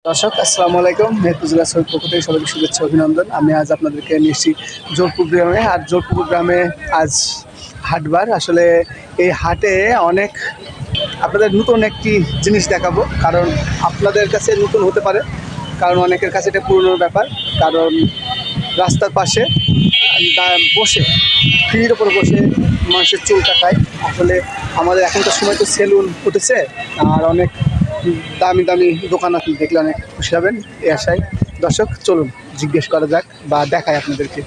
দর্শক আসসালামু আলাইকুম। মেহেরপুর সৈয়দ পক্ষ থেকে সবাইকে শুভেচ্ছা অভিনন্দন। আমি আজ আপনাদেরকে নিয়ে এসেছি জোরপুর গ্রামে। আর জোরপুর গ্রামে আজ হাটবার। আসলে এই হাটে অনেক আপনাদের নতুন একটি জিনিস দেখাবো, কারণ আপনাদের কাছে নতুন হতে পারে, কারণ অনেকের কাছে এটা পুরনো ব্যাপার। কারণ রাস্তার পাশে বসে ফ্রির ওপর বসে মানুষের চুল কাটায়। আসলে আমাদের এখনকার সময় তো সেলুন উঠেছে, আর অনেক দামি দামি দোকান আপনি দেখলে অনেক খুশি হবেন এই আশায়। দর্শক চলুন জিজ্ঞেস করা যাক বা দেখায় আপনাদেরকে।